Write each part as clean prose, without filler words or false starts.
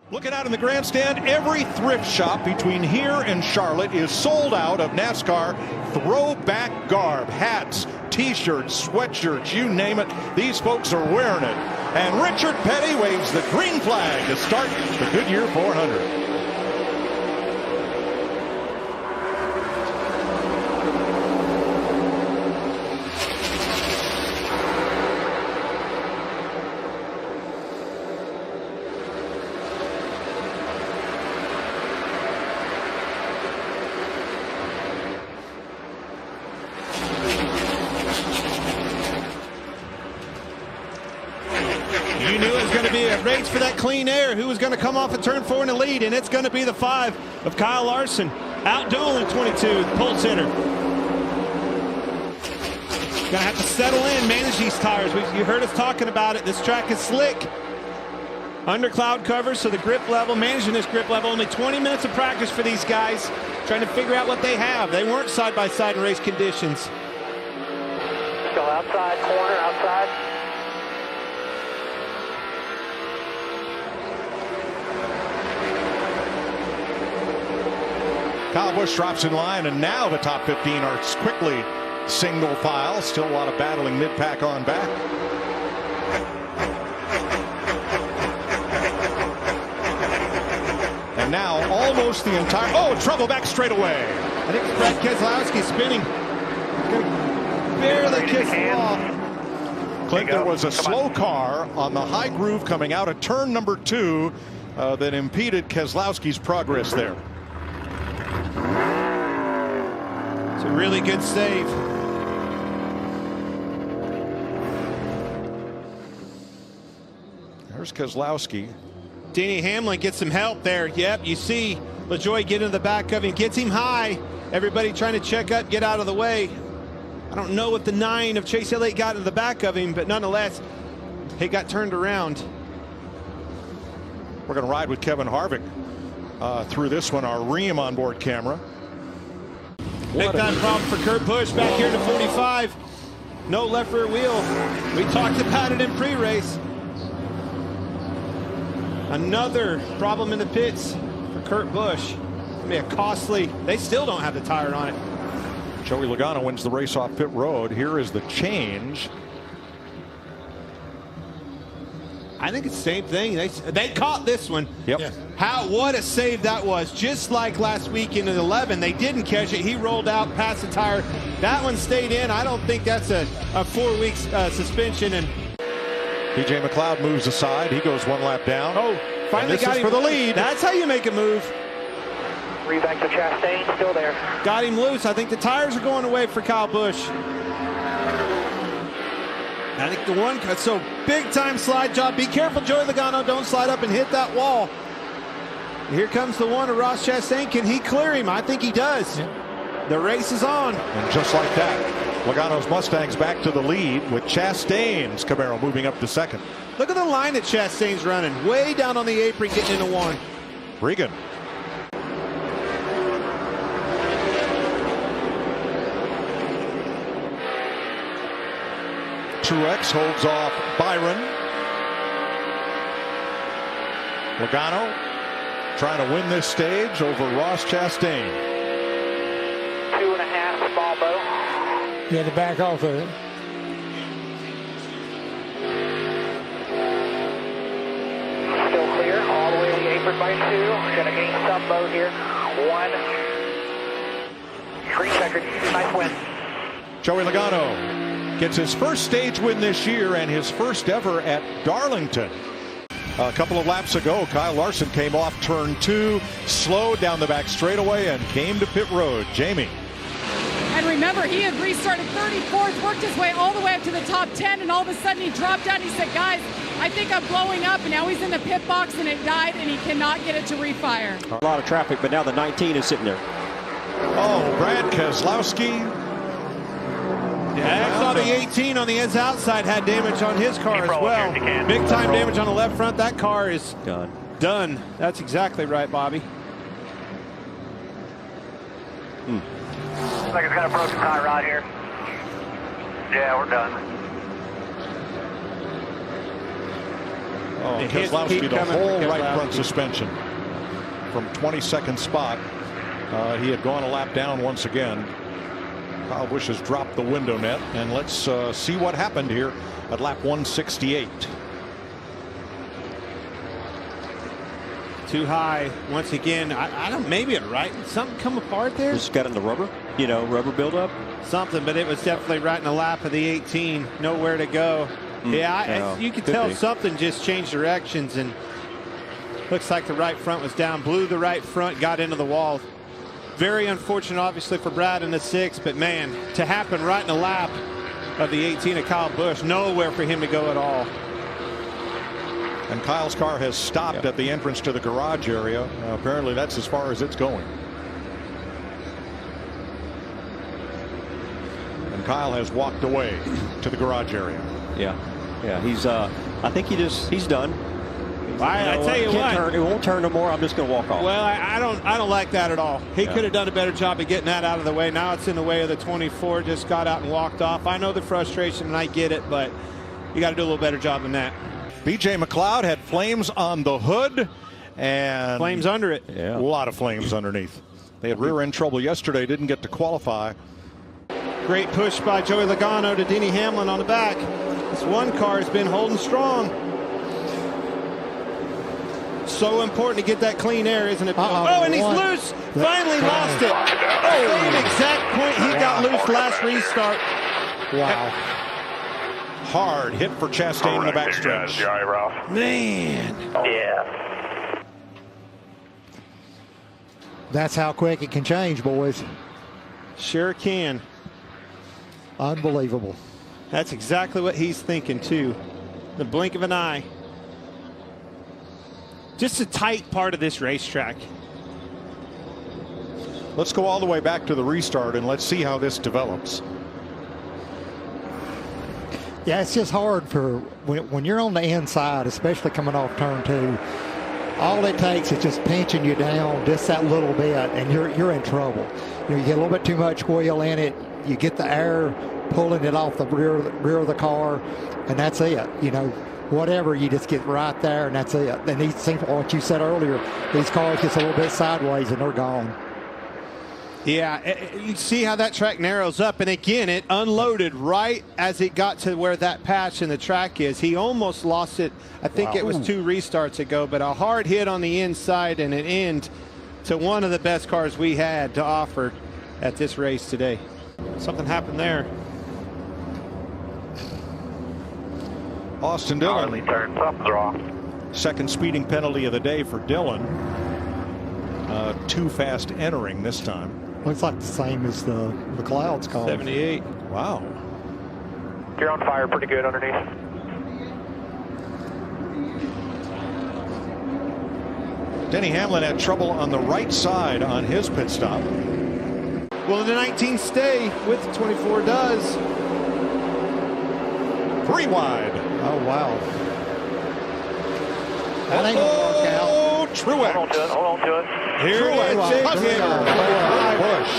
Looking out in the grandstand, every thrift shop between here and Charlotte is sold out of NASCAR throwback garb. Hats, t-shirts, sweatshirts, you name it. These folks are wearing it. And Richard Petty waves the green flag to start the Goodyear 400. You knew it was going to be a race for that clean air. Who was going to come off at turn 4 in the lead? And it's going to be the 5 of Kyle Larson. Out dueling 22, pole sitter. Going to have to settle in, manage these tires. You heard us talking about it. This track is slick. Under cloud cover, so the grip level, managing this grip level. Only 20 minutes of practice for these guys, trying to figure out what they have. They weren't side by side in race conditions. Go outside, corner, outside. Kyle Busch drops in line, and now the top 15 are quickly single file. Still a lot of battling mid-pack on back. And now almost the entire... Oh, trouble back straight away. I think Brad Keselowski spinning. Going to barely kiss the wall. Clint, there was a slow car on the high groove coming out of turn number 2 that impeded Keselowski's progress there. It's a really good save. There's Keselowski. Denny Hamlin gets some help there. Yep, you see LaJoie get in the back of him, gets him high. Everybody trying to check up, get out of the way. I don't know what the 9 of Chase Elliott got in the back of him, but nonetheless, he got turned around. We're going to ride with Kevin Harvick through this one, our Ream onboard camera. Big time problem for Kurt Busch back here to 45. No left rear wheel. We talked about it in pre-race. Another problem in the pits for Kurt Busch. It's going to be a costly. They still don't have the tire on it. Joey Logano wins the race off pit road. Here is the change. I think it's the same thing. They caught this one. Yep. Yeah. What a save that was. Just like last weekend in 11, they didn't catch it. He rolled out past the tire. That one stayed in. I don't think that's a 4-week suspension. And BJ McLeod moves aside. He goes one lap down. Oh, finally got him for the lead. That's how you make a move. Reback to Chastain, still there. Got him loose. I think the tires are going away for Kyle Busch. I think the one cut, so big time slide job. Be careful, Joey Logano, don't slide up and hit that wall. Here comes the one of Ross Chastain. Can he clear him? I think he does. Yeah. The race is on. And just like that, Logano's Mustangs back to the lead with Chastain's Camaro moving up to second. Look at the line that Chastain's running. Way down on the apron, getting into one. Regan. Truex holds off Byron. Logano trying to win this stage over Ross Chastain. 2.5, small bow. You had to back off of it. Still clear, all the way to the apron by 2. Gonna gain some bow here. 1. 3 seconds, nice win. Joey Logano gets his first stage win this year and his first ever at Darlington. A couple of laps ago, Kyle Larson came off turn 2, slowed down the back straightaway, and came to pit road. Jamie. And remember, he had restarted 34th, worked his way all the way up to the top 10, and all of a sudden he dropped out. He said, guys, I think I'm blowing up, and now he's in the pit box, and it died, and he cannot get it to refire. A lot of traffic, but now the 19 is sitting there. Oh, Brad Keselowski. Yeah, I saw the 18 on the ends outside had damage on his car as well. Big time damage on the left front. That car is done. That's exactly right, Bobby. Looks like it's got a broken tie rod here. Yeah, we're done. Oh, Keselowski, the whole right front suspension from 22nd spot. He had gone a lap down once again. Kyle Busch has dropped the window net, and let's see what happened here at lap 168. Too high once again. I don't, maybe it right. Something come apart there. Just got in the rubber, rubber buildup. Something, but it was definitely right in the lap of the 18. Nowhere to go. You could tell something just changed directions, and looks like the right front was down. Blew the right front, got into the wall. Very unfortunate, obviously, for Brad in the 6, but man, to happen right in the lap of the 18 of Kyle Busch, nowhere for him to go at all. And Kyle's car has stopped at the entrance to the garage area. Apparently that's as far as it's going. And Kyle has walked away to the garage area. Yeah, he's I think he's done. I tell you what, it won't turn no more. I'm just going to walk off. Well, I don't like that at all. He could have done a better job of getting that out of the way. Now it's in the way of the 24. Just got out and walked off. I know the frustration and I get it, but you got to do a little better job than that. BJ McLeod had flames on the hood and flames under it. A lot of flames underneath. They had rear end trouble yesterday, didn't get to qualify. Great push by Joey Logano to Denny Hamlin on the back. This one car has been holding strong. So important to get that clean air, isn't it? Oh, and he's loose. Finally lost it. Same exact point he got loose last restart. Wow. Hard hit for Chastain in the backstretch. Man. Yeah. That's how quick it can change, boys. Sure can. Unbelievable. That's exactly what he's thinking, too. The blink of an eye. Just a tight part of this racetrack. Let's go all the way back to the restart and let's see how this develops. Yeah, it's just hard for when you're on the inside, especially coming off turn 2. All it takes is just pinching you down just that little bit, and you're in trouble. You get a little bit too much wheel in it. You get the air pulling it off the rear of the car, and that's it. Whatever, you just get right there, and that's it. And these things, what you said earlier, these cars get a little bit sideways, and they're gone. Yeah, you see how that track narrows up, and again, it unloaded right as it got to where that patch in the track is. He almost lost it. I think it was 2 restarts ago, but a hard hit on the inside and an end to one of the best cars we had to offer at this race today. Something happened there. Austin Dillon. Something's wrong. Second speeding penalty of the day for Dillon. Too fast entering this time. Looks like the same as the McLeod's call. 78. Wow. You're on fire pretty good underneath. Denny Hamlin had trouble on the right side on his pit stop. Will the 19 stay with the 24 does? 3 wide. Oh, wow. That ain't gonna work out. Truex. Hold on to it. Here it is, big hitter. Busch.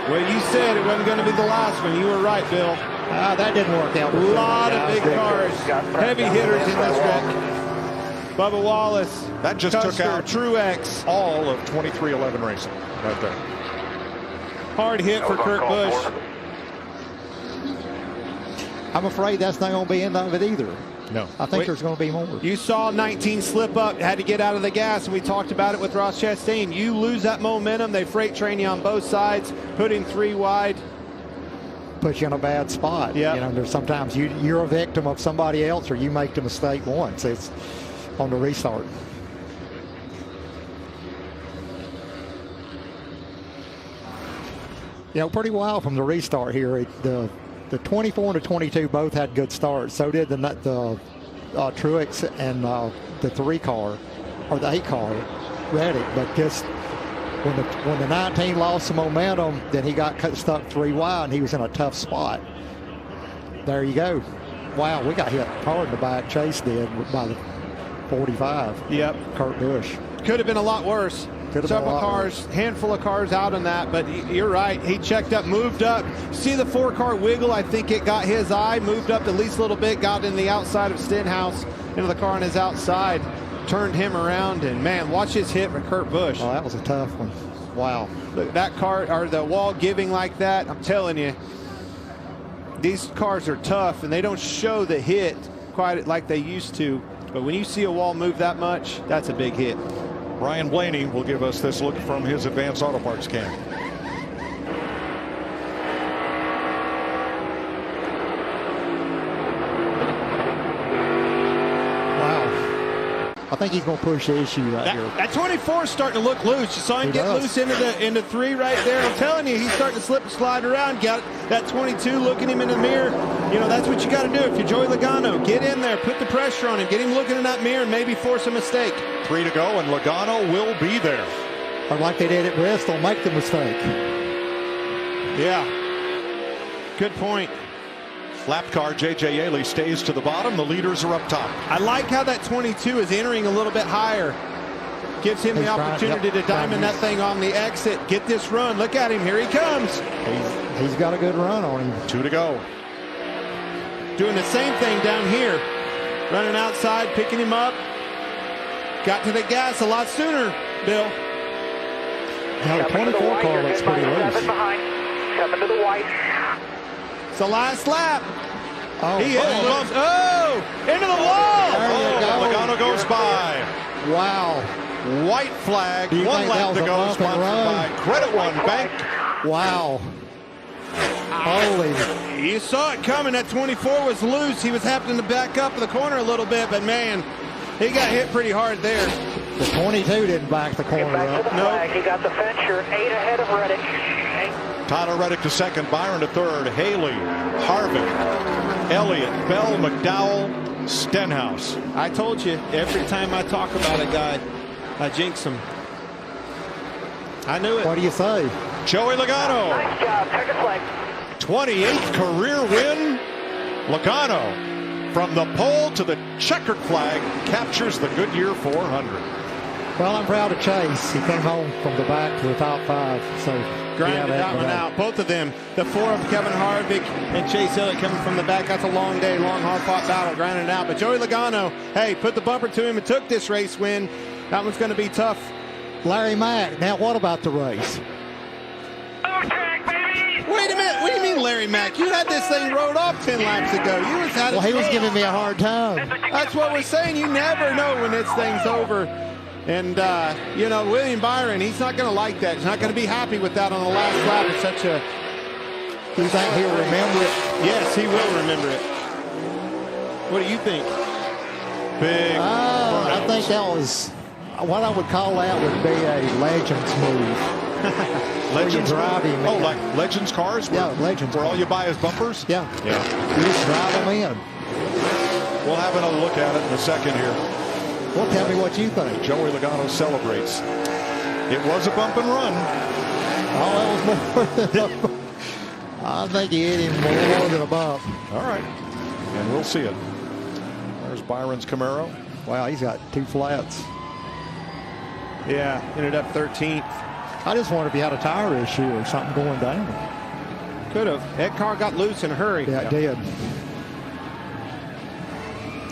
Well, you said it wasn't going to be the last one. You were right, Bill. That didn't work out. A lot of big cars, heavy hitters in this wreck. Bubba Wallace. That just Custer, took out Truex. all of 2311 racing right there. Hard hit for Kurt Busch. I'm afraid that's not going to be the end of it either. No. I think there's going to be more. You saw 19 slip up, had to get out of the gas, and we talked about it with Ross Chastain. You lose that momentum, they freight train you on both sides, put him 3 wide. Put you in a bad spot. Yeah. There's sometimes you're a victim of somebody else, or you make the mistake once. It's on the restart. Pretty wild from the restart here. The 24 and the 22 both had good starts. So did the Truex and the 3 car, or the 8 car, Reddick. But just when the 19 lost some momentum, then he got stuck 3 wide, and he was in a tough spot. There you go. Wow, we got hit hard in the back. Chase did by the 45. Yep. Kurt Busch. Could have been a lot worse. Several cars, handful of cars out on that, but you're right. He checked up, moved up. See the 4-car wiggle? I think it got his eye, moved up the least little bit, got in the outside of Stenhouse. into the car on his outside, turned him around, and man, watch his hit with Kurt Busch. Oh, that was a tough one. Wow. Look, that car, or the wall giving like that, I'm telling you, these cars are tough, and they don't show the hit quite like they used to. But when you see a wall move that much, that's a big hit. Ryan Blaney will give us this look from his Advanced Auto Parts cam. I think he's going to push the issue right here. That 24 is starting to look loose. You saw him get loose into 3 right there. I'm telling you, he's starting to slip and slide around. Got that 22 looking him in the mirror. You know, that's what you got to do. If you're Joey Logano, get in there, put the pressure on him, get him looking in that mirror, and maybe force a mistake. 3 to go, and Logano will be there. Or like they did at Bristol, make the mistake. Yeah. Good point. Lap car J.J. Yaley stays to the bottom. The leaders are up top. I like how that 22 is entering a little bit higher. Gives him the opportunity to diamond that thing on the exit. Get this run. Look at him. Here he comes. He's got a good run on him. 2 to go. Doing the same thing down here. Running outside, picking him up. Got to the gas a lot sooner, Bill. Now the 24 car looks pretty loose. Coming to the white. It's the last lap. Oh, he is almost, into the wall. Logano goes by. Wow. White flag. 1 lap to go. Sponsored by Credit One Bank. Wow. Holy. You saw it coming. That 24 was loose. He was happening to back up in the corner a little bit, but man, he got hit pretty hard there. The 22 didn't back the corner up. No. He got the fencer 8 ahead of Reddick. Tyler Reddick to second, Byron to third, Haley, Harvick, Elliott, Bell, McDowell, Stenhouse. I told you, every time I talk about a guy, I jinx him. I knew it. What do you say? Joey Logano. Nice job. Checkered flag. 28th career win. Logano from the pole to the checkered flag captures the Goodyear 400. Well, I'm proud of Chase. He came home from the back to the top 5. So grinded that one out. Both of them, the 4 of Kevin Harvick and Chase Elliott coming from the back. That's a long day, long, hard-fought battle, grinding it out. But Joey Logano, hey, put the bumper to him and took this race win. That one's going to be tough. Larry Mack, now what about the race? Wait a minute. What do you mean, Larry Mack? You had this thing rode off 10 laps ago. Well, he was giving me a hard time. That's what we're saying. You never know when this thing's over. And, you know, William Byron, he's not going to like that. He's not going to be happy with that on the last lap. It's such a... You think he'll remember it? Yes, he will remember it. What do you think? Big. I think that was... What I would call that would be a Legends move. Legends drive him. Oh, like Legends cars? Yeah, Legends. Where all you buy is bumpers? Yeah. Yeah. You just drive them in. We'll have another look at it in a second here. Well, tell me what you think. Joey Logano celebrates. It was a bump and run. Oh, that was more. I think he hit him more than a bump. All right. And we'll see it. There's Byron's Camaro. Wow, he's got 2 flats. Yeah, ended up 13th. I just wonder if he had a tire issue or something going down. Could have. That car got loose in a hurry. Yeah, it did.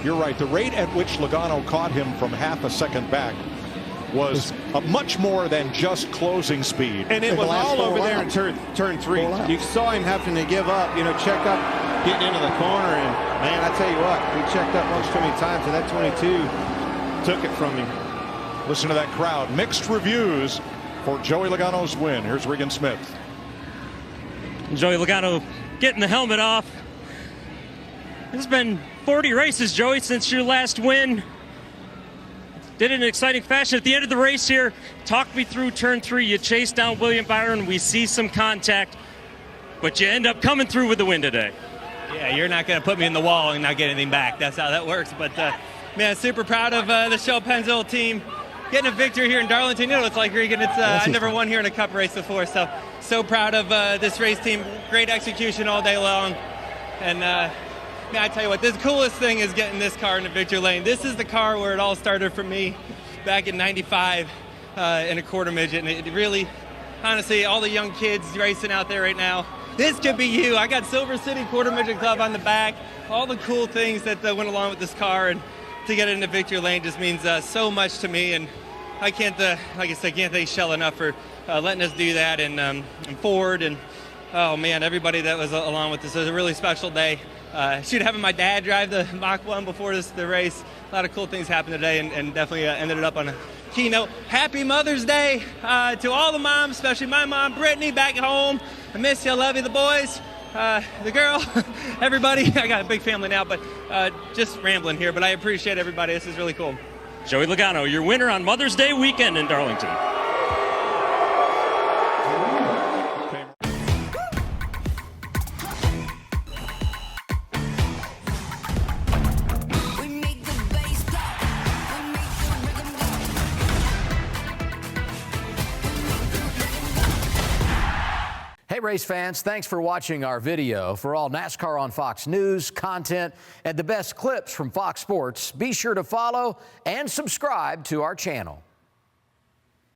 You're right. The rate at which Logano caught him from half a second back was much more than just closing speed. And it was all over there in turn 3. You saw him having to give up, you know, check up, getting into the corner. And, man, I tell you what, he checked up once too many times, and that 22 took it from him. Listen to that crowd. Mixed reviews for Joey Logano's win. Here's Regan Smith. Joey Logano getting the helmet off. It's been 40 races, Joey, since your last win. Did it in an exciting fashion. At the end of the race here, talk me through turn 3. You chase down William Byron. We see some contact, but you end up coming through with the win today. Yeah, you're not going to put me in the wall and not get anything back. That's how that works. But, man, super proud of the Shell Pennzoil team. Getting a victory here in Darlington. You know what it's like, Regan. I never won here in a cup race before, so proud of this race team. Great execution all day long. And, man, I tell you what, the coolest thing is getting this car in the victory lane. This is the car where it all started for me back in '95 in a quarter midget. And it really, honestly, all the young kids racing out there right now, this could be you. I got Silver City Quarter Midget Club on the back, all the cool things that went along with this car. And to get into victory lane just means so much to me, and I can't, like I said, can't thank Shell enough for letting us do that, and Ford, and oh man, everybody that was along with this. It was a really special day. Having my dad drive the Mach 1 before the race. A lot of cool things happened today, and definitely ended it up on a keynote. Happy Mother's Day to all the moms, especially my mom, Brittany, back at home. I miss you, I love you, the boys, the girl, everybody. I got a big family now, but just rambling here, but I appreciate everybody. This is really cool. Joey Logano, your winner on Mother's Day weekend in Darlington. Hey race fans, thanks for watching our video. For all NASCAR on Fox News, content, and the best clips from Fox Sports, be sure to follow and subscribe to our channel.